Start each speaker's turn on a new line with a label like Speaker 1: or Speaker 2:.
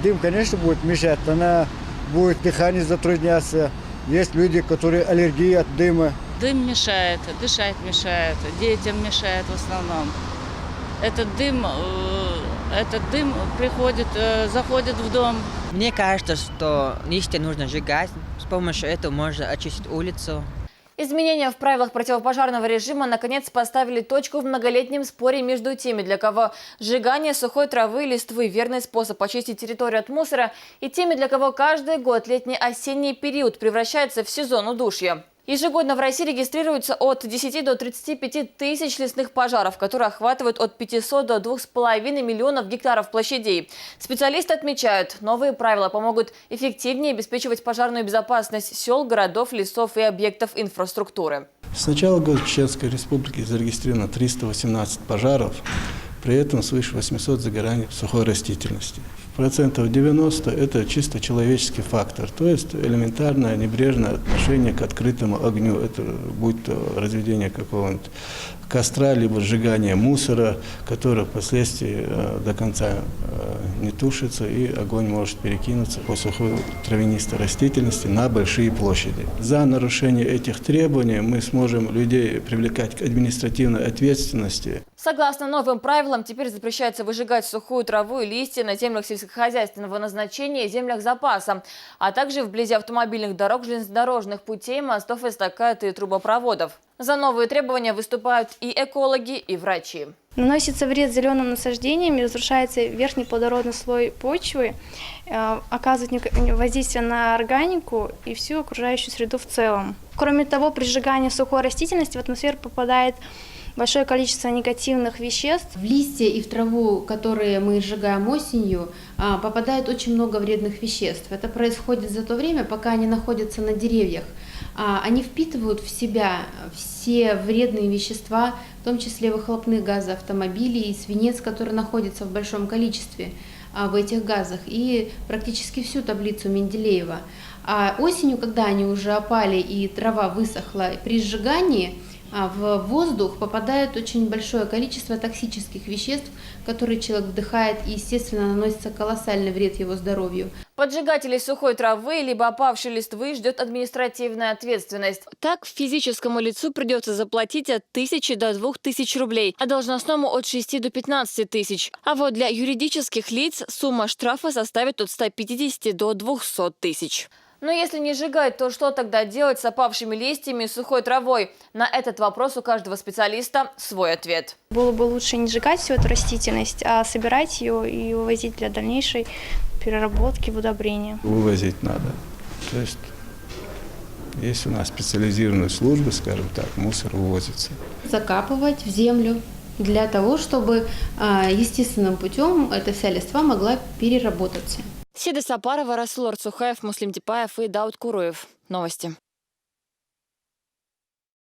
Speaker 1: Дым, конечно, будет мешать, она будет дыхание затрудняться. Есть люди, которые аллергии от дыма.
Speaker 2: Дым мешает, дышать мешает, детям мешает в основном. Этот дым приходит, заходит в дом.
Speaker 3: Мне кажется, что листья нужно сжигать. С помощью этого можно очистить улицу.
Speaker 4: Изменения в правилах противопожарного режима наконец поставили точку в многолетнем споре между теми, для кого сжигание сухой травы и листвы – верный способ очистить территорию от мусора, и теми, для кого каждый год летний-осенний период превращается в сезон удушья. Ежегодно в России регистрируется от 10 до 35 тысяч лесных пожаров, которые охватывают от 500 до 2,5 миллионов гектаров площадей. Специалисты отмечают, новые правила помогут эффективнее обеспечивать пожарную безопасность сел, городов, лесов и объектов инфраструктуры.
Speaker 5: С начала года в Чеченской Республике зарегистрировано 318 пожаров, при этом свыше 800 загораний сухой растительности. Процентов 90 – это чисто человеческий фактор, то есть элементарное небрежное отношение к открытому огню. Это будь то разведение какого-нибудь костра, либо сжигание мусора, который впоследствии до конца не тушится, и огонь может перекинуться по сухой травянистой растительности на большие площади. За нарушение этих требований мы сможем людей привлекать к административной ответственности.
Speaker 4: Согласно новым правилам, теперь запрещается выжигать сухую траву и листья на землях сельскохозяйственного назначения и землях запаса, а также вблизи автомобильных дорог, железнодорожных путей, мостов, эстакад и трубопроводов. За новые требования выступают и экологи, и врачи.
Speaker 6: Наносится вред зеленым насаждениям, разрушается верхний плодородный слой почвы, оказывает воздействие на органику и всю окружающую среду в целом. Кроме того, при сжигании сухой растительности в атмосферу попадает большое количество негативных веществ.
Speaker 7: В листья и в траву, которые мы сжигаем осенью, попадает очень много вредных веществ. Это происходит за то время, пока они находятся на деревьях. Они впитывают в себя все вредные вещества, в том числе выхлопные газы автомобилей и свинец, который находится в большом количестве в этих газах, и практически всю таблицу Менделеева. А осенью, когда они уже опали и трава высохла, при сжигании в воздух попадает очень большое количество токсических веществ, которые человек вдыхает, и, естественно, наносится колоссальный вред его здоровью.
Speaker 4: Поджигателей сухой травы либо опавшей листвы ждет административная ответственность. Так, физическому лицу придется заплатить от 1000 до 2000 рублей, а должностному от 6 до 15 тысяч. А вот для юридических лиц сумма штрафа составит от 150 до 200 тысяч. Но если не сжигать, то что тогда делать с опавшими листьями и сухой травой? На этот вопрос у каждого специалиста свой ответ.
Speaker 6: Было бы лучше не сжигать всю эту растительность, а собирать ее и вывозить для дальнейшей переработки в удобрения.
Speaker 5: Вывозить надо. То есть у нас специализированные службы, скажем так, мусор вывозится.
Speaker 7: Закапывать в землю для того, чтобы естественным путем эта вся листва могла переработаться.
Speaker 4: Седа Сапарова, Расул Арцухаев, Муслим Типаев и Дауд Куруев. Новости.